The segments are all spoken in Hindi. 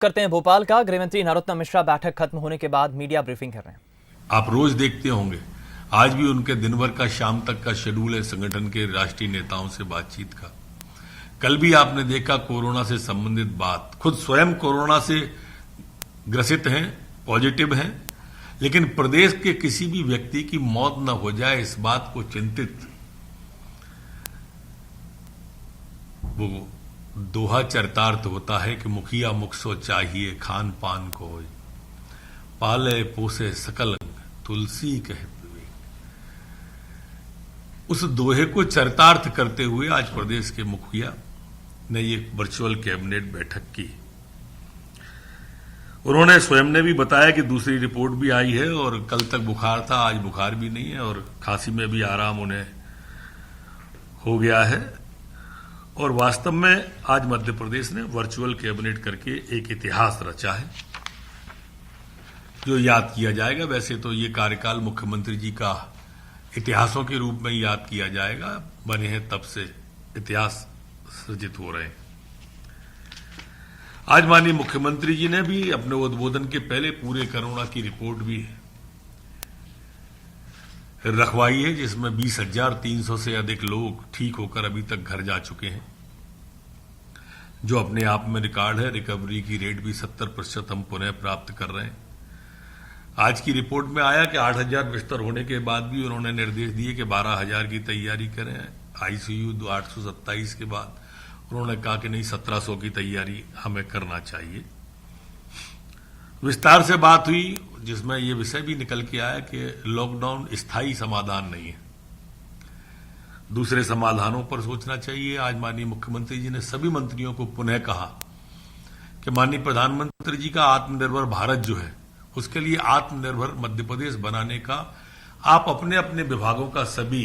करते हैं भोपाल का। गृहमंत्री नरोत्तम मिश्रा बैठक खत्म होने के बाद मीडिया ब्रीफिंग कर रहे हैं। आप रोज देखते होंगे, आज भी उनके दिन भर का शाम तक का शेड्यूल है संगठन के राष्ट्रीय नेताओं से बातचीत का। कल भी आपने देखा कोरोना से संबंधित बात, खुद स्वयं कोरोना से ग्रसित हैं, पॉजिटिव हैं, लेकिन प्रदेश के किसी भी व्यक्ति की मौत न हो जाए इस बात को चिंतित वो दोहा चरितार्थ होता है कि मुखिया मुख सो चाहिए खान पान को होय, पाले पोसे सकल अंग तुलसी कहे विवेक। उस दोहे को चरितार्थ करते हुए आज प्रदेश के मुखिया ने ये वर्चुअल कैबिनेट बैठक की। उन्होंने स्वयं ने भी बताया कि दूसरी रिपोर्ट भी आई है और कल तक बुखार था, आज बुखार भी नहीं है और खांसी में भी आराम उन्हें हो गया है। और वास्तव में आज मध्य प्रदेश ने वर्चुअल कैबिनेट करके एक इतिहास रचा है जो याद किया जाएगा। वैसे तो ये कार्यकाल मुख्यमंत्री जी का इतिहासों के रूप में याद किया जाएगा, बने हैं तब से इतिहास सृजित हो रहे हैं। आज माननीय मुख्यमंत्री जी ने भी अपने उद्बोधन के पहले पूरे कोरोना की रिपोर्ट भी रखवाई है, जिसमें 20,300 से अधिक लोग ठीक होकर अभी तक घर जा चुके हैं, जो अपने आप में रिकॉर्ड है। रिकवरी की रेट भी 70% हम पुनः प्राप्त कर रहे हैं। आज की रिपोर्ट में आया कि 8,000 बिस्तर होने के बाद भी उन्होंने निर्देश दिए कि 12,000 की तैयारी करें। आईसीयू 827 के बाद उन्होंने कहा कि नहीं, 1,700 की तैयारी हमें करना चाहिए। विस्तार से बात हुई जिसमें यह विषय भी निकल के आया कि लॉकडाउन स्थायी समाधान नहीं है, दूसरे समाधानों पर सोचना चाहिए। आज माननीय मुख्यमंत्री जी ने सभी मंत्रियों को पुनः कहा कि माननीय प्रधानमंत्री जी का आत्मनिर्भर भारत जो है, उसके लिए आत्मनिर्भर मध्य प्रदेश बनाने का आप अपने अपने विभागों का सभी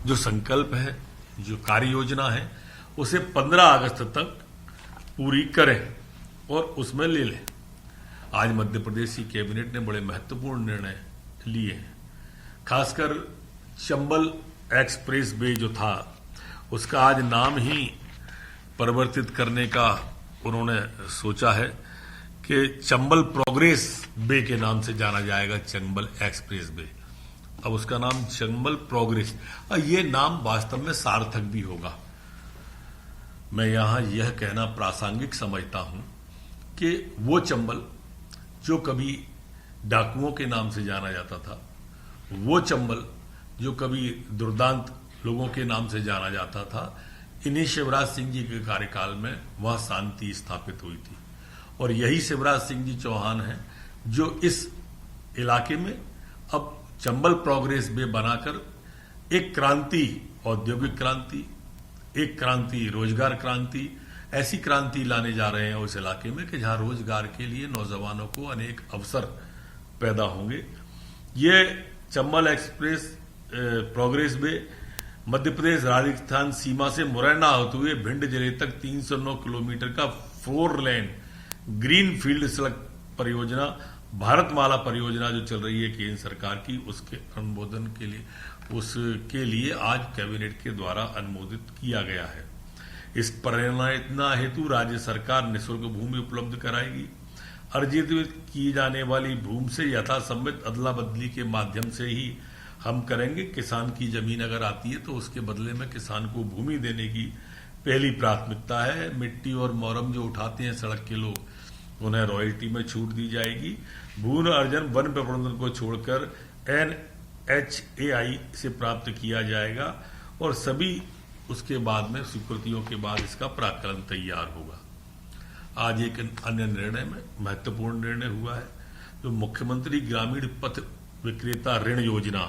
जो संकल्प है, जो कार्य योजना है, उसे 15 अगस्त तक पूरी करें और उसमें ले लें। आज मध्य प्रदेश की कैबिनेट ने बड़े महत्वपूर्ण निर्णय लिए हैं। खासकर चंबल एक्सप्रेस वे जो था उसका आज नाम ही परिवर्तित करने का उन्होंने सोचा है कि चंबल प्रोग्रेस वे के नाम से जाना जाएगा, चंबल एक्सप्रेस वे। अब उसका नाम चंबल प्रोग्रेस, और ये नाम वास्तव में सार्थक भी होगा। मैं यहां यह कहना प्रासंगिक समझता हूं कि वो चंबल जो कभी डाकुओं के नाम से जाना जाता था, वो चंबल जो कभी दुर्दांत लोगों के नाम से जाना जाता था, इन्हीं शिवराज सिंह जी के कार्यकाल में वहां शांति स्थापित हुई थी। और यही शिवराज सिंह जी चौहान हैं जो इस इलाके में अब चंबल प्रोग्रेस वे बनाकर एक क्रांति, औद्योगिक क्रांति, एक क्रांति रोजगार क्रांति, ऐसी क्रांति लाने जा रहे हैं उस इलाके में कि जहां रोजगार के लिए नौजवानों को अनेक अवसर पैदा होंगे। ये Chambal express progress way Madhya Pradesh Rajasthan सीमा से मुरैना होते हुए भिंड जिले तक 309 किलोमीटर का 4 लेन ग्रीन फील्ड सड़क परियोजना, भारतमाला परियोजना जो चल रही है केंद्र सरकार की, उसके उसके लिए आज कैबिनेट के द्वारा अनुमोदित किया गया है। इस परियोजना हेतु राज्य सरकार निःशुल्क भूमि उपलब्ध कराएगी। अर्जित की जाने वाली भूमि से यथासंभव अदला बदली के माध्यम से ही हम करेंगे। किसान की जमीन अगर आती है तो उसके बदले में किसान को भूमि देने की पहली प्राथमिकता है। मिट्टी और मोरम जो उठाते हैं सड़क के लोग, उन्हें रॉयल्टी में छूट दी जाएगी। भूमि अर्जन वन प्रबंधन को छोड़कर NHAI से प्राप्त किया जाएगा और सभी उसके बाद में स्वीकृतियों के बाद इसका प्राक्कलन तैयार होगा। आज एक अन्य निर्णय में महत्वपूर्ण निर्णय हुआ है, जो मुख्यमंत्री ग्रामीण पथ विक्रेता ऋण योजना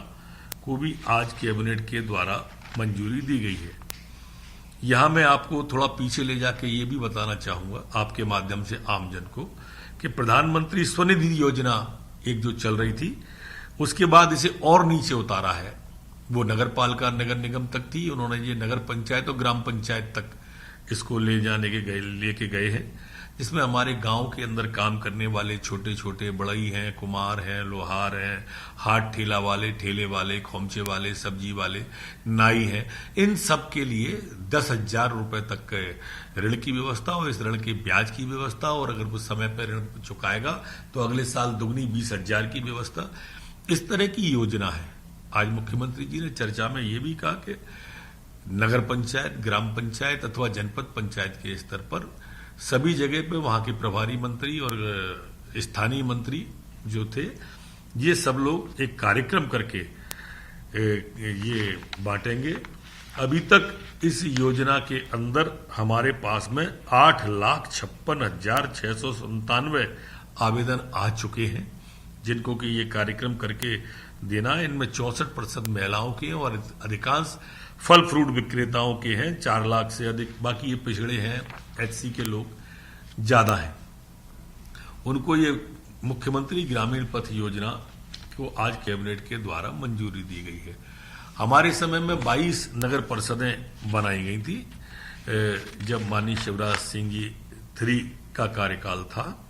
को भी आज कैबिनेट के द्वारा मंजूरी दी गई है। यहां मैं आपको थोड़ा पीछे ले जाके ये भी बताना चाहूंगा आपके माध्यम से आमजन को कि प्रधानमंत्री स्वनिधि योजना एक जो चल रही थी, उसके बाद इसे और नीचे उतारा है। वो नगर पालिका नगर निगम तक थी, उन्होंने ये नगर पंचायत और ग्राम पंचायत तक इसको लेके गए हैं, इसमें हमारे गांव के अंदर काम करने वाले छोटे छोटे बढ़ई हैं, कुम्हार हैं, लोहार हैं, हाथ ठेला वाले, ठेले वाले, खोमचे वाले, सब्जी वाले, नाई हैं, इन सब के लिए 10,000 रुपए तक के ऋण की व्यवस्था और इस ऋण के ब्याज की व्यवस्था, और अगर वो समय पर ऋण चुकाएगा तो अगले साल दुगनी 20,000 की व्यवस्था। इस तरह की योजना है। आज मुख्यमंत्री जी ने चर्चा में ये भी कहा कि नगर पंचायत, ग्राम पंचायत अथवा जनपद पंचायत के स्तर पर सभी जगह पे वहां के प्रभारी मंत्री और स्थानीय मंत्री जो थे, ये सब लोग एक कार्यक्रम करके ये बांटेंगे। अभी तक इस योजना के अंदर हमारे पास में 8,56,697 आवेदन आ चुके हैं, जिनको कि ये कार्यक्रम करके देना है। इनमें 64% महिलाओं के और अधिकांश फल फ्रूट विक्रेताओं के हैं, 4 लाख से अधिक। बाकी ये पिछड़े हैं, एचसी के लोग ज्यादा हैं। उनको ये मुख्यमंत्री ग्रामीण पथ योजना को आज कैबिनेट के द्वारा मंजूरी दी गई है। हमारे समय में 22 नगर परिषदें बनाई गई थी जब माननीय शिवराज सिंह जी 3 का कार्यकाल था।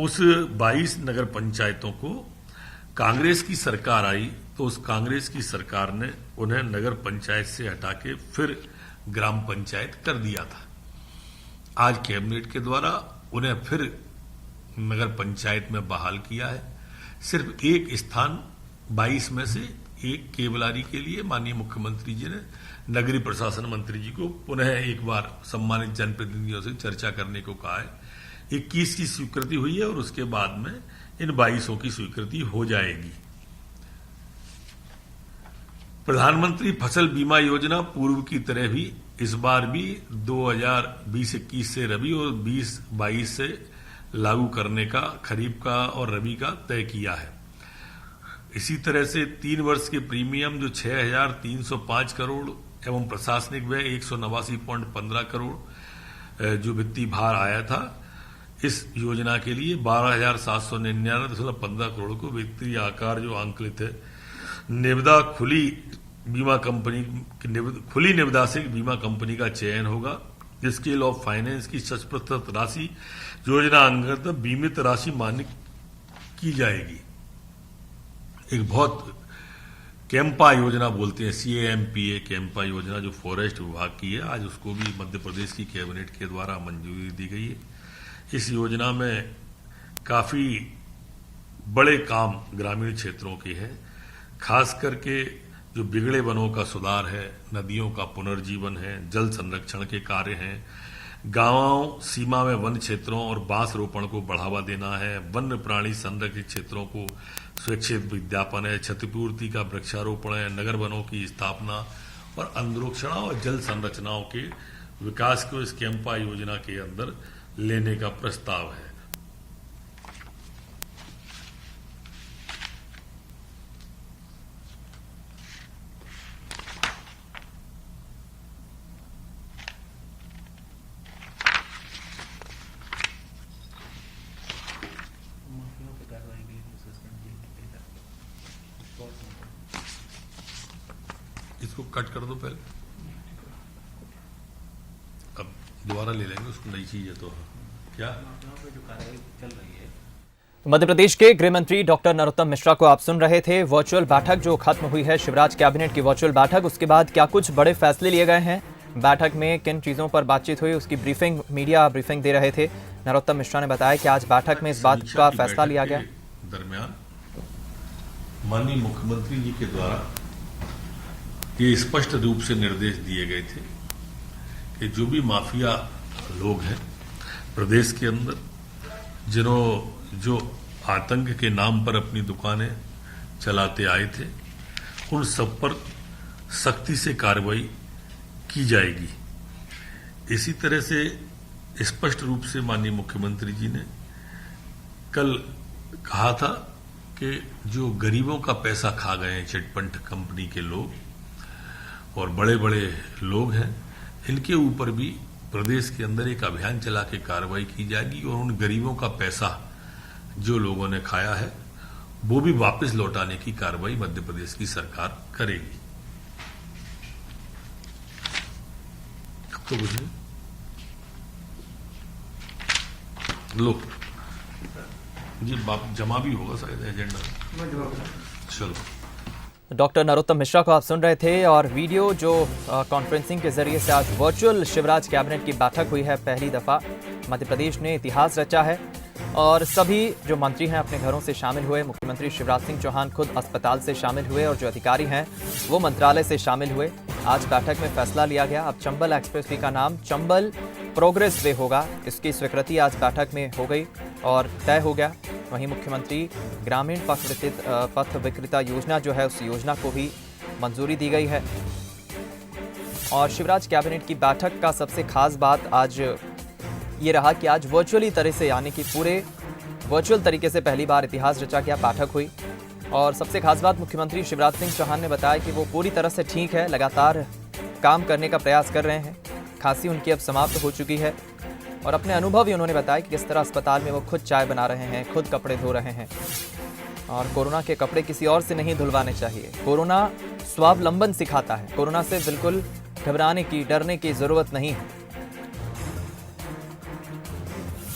उस 22 नगर पंचायतों को कांग्रेस की सरकार आई तो उस कांग्रेस की सरकार ने उन्हें नगर पंचायत से हटा के फिर ग्राम पंचायत कर दिया था। आज कैबिनेट के द्वारा उन्हें फिर नगर पंचायत में बहाल किया है। सिर्फ एक स्थान 22 में से एक केवलारी के लिए माननीय मुख्यमंत्री जी ने नगरीय प्रशासन मंत्री जी को पुनः एक बार सम्मानित जनप्रतिनिधियों से चर्चा करने को कहा है। 21 की स्वीकृति हुई है और उसके बाद में इन 22 की स्वीकृति हो जाएगी। प्रधानमंत्री फसल बीमा योजना पूर्व की तरह भी इस बार भी 2020-21 से रबी और 20-22 से लागू करने का खरीफ का और रबी का तय किया है। इसी तरह से 3 वर्ष के प्रीमियम जो 6,305 करोड़ एवं प्रशासनिक व्यय 189.15 करोड़ जो वित्तीय भार आया था, इस योजना के लिए 12,799.15 करोड़ को वित्तीय आकार जो आंकलित है। निविदा खुली निविदासिक बीमा कंपनी का चयन होगा। स्केल ऑफ फाइनेंस की 60% राशि योजना अंतर्गत बीमित राशि मान्य की जाएगी। एक बहुत कैंपा योजना बोलते हैं, CAMPA कैंपा योजना जो फॉरेस्ट विभाग की है, आज उसको भी मध्य प्रदेश की कैबिनेट के द्वारा मंजूरी दी गई है। इस योजना में काफी बड़े काम ग्रामीण क्षेत्रों के हैं, खास करके जो बिगड़े वनों का सुधार है, नदियों का पुनर्जीवन है, जल संरक्षण के कार्य हैं, गांवों सीमा में वन क्षेत्रों और बांस रोपण को बढ़ावा देना है, वन्य प्राणी संरक्षित क्षेत्रों को स्वैच्छिक विज्ञापन है, क्षतिपूर्ति का वृक्षारोपण है, नगर वनों की स्थापना और अंतरोक्षणा और जल संरचनाओं के विकास को इस कैंपा योजना के अंदर लेने का प्रस्ताव है। इसको कट कर दो पहले, अब दोबारा ले लेंगे उसको, नई चीज है तो क्या जो कार्रवाई चल रही है। मध्य प्रदेश के गृह मंत्री डॉक्टर नरोत्तम मिश्रा को आप सुन रहे थे। वर्चुअल बैठक जो खत्म हुई है, शिवराज कैबिनेट की वर्चुअल बैठक, उसके बाद क्या कुछ बड़े फैसले लिए गए हैं, बैठक में किन चीजों पर बातचीत हुई, उसकी ब्रीफिंग मीडिया ब्रीफिंग दे रहे थे नरोत्तम मिश्रा ने बताया कि आज बैठक में इस बात का फैसला लिया गया। दरमियान माननीय मुख्यमंत्री जी के द्वारा ये स्पष्ट रूप से निर्देश दिए गए थे कि जो भी माफिया लोग हैं प्रदेश के अंदर, जो आतंक के नाम पर अपनी दुकानें चलाते आए थे, उन सब पर सख्ती से कार्रवाई की जाएगी। इसी तरह से स्पष्ट रूप से माननीय मुख्यमंत्री जी ने कल कहा था कि जो गरीबों का पैसा खा गए हैं चिटफंड कंपनी के लोग और बड़े बड़े लोग हैं, इनके ऊपर भी प्रदेश के अंदर एक अभियान चला के कार्रवाई की जाएगी और उन गरीबों का पैसा जो लोगों ने खाया है वो भी वापस लौटाने की कार्रवाई मध्य प्रदेश की सरकार करेगी। अब तो कुछ नहीं। लो जी, जमा भी होगा शायद एजेंडा। चलो, डॉक्टर नरोत्तम मिश्रा को आप सुन रहे थे और वीडियो जो कॉन्फ्रेंसिंग के जरिए से आज वर्चुअल शिवराज कैबिनेट की बैठक हुई है, पहली दफा मध्य प्रदेश ने इतिहास रचा है और सभी जो मंत्री हैं अपने घरों से शामिल हुए। मुख्यमंत्री शिवराज सिंह चौहान खुद अस्पताल से शामिल हुए और जो अधिकारी हैं वो मंत्रालय से शामिल हुए। आज बैठक में फैसला लिया गया, अब चंबल एक्सप्रेस वे का नाम चंबल प्रोग्रेस वे होगा। इसकी स्वीकृति आज बैठक में हो गई और तय हो गया। वहीं मुख्यमंत्री ग्रामीण पथ विक्रेता योजना जो है उस योजना को भी मंजूरी दी गई है। और शिवराज कैबिनेट की बैठक का सबसे खास बात आज ये रहा कि आज वर्चुअली तरह से, यानी कि पूरे वर्चुअल तरीके से पहली बार इतिहास रचा गया, बैठक हुई। और सबसे खास बात मुख्यमंत्री शिवराज सिंह चौहान ने बताया कि वो पूरी तरह से ठीक है, लगातार काम करने का प्रयास कर रहे हैं। खांसी उनकी अब समाप्त हो चुकी है और अपने अनुभव ही उन्होंने बताया कि किस तरह अस्पताल में वो खुद चाय बना रहे हैं, खुद कपड़े धो रहे हैं और कोरोना के कपड़े किसी और से नहीं धुलवाने चाहिए। कोरोना स्वावलंबन सिखाता है, कोरोना से बिल्कुल घबराने की, डरने की जरूरत नहीं है।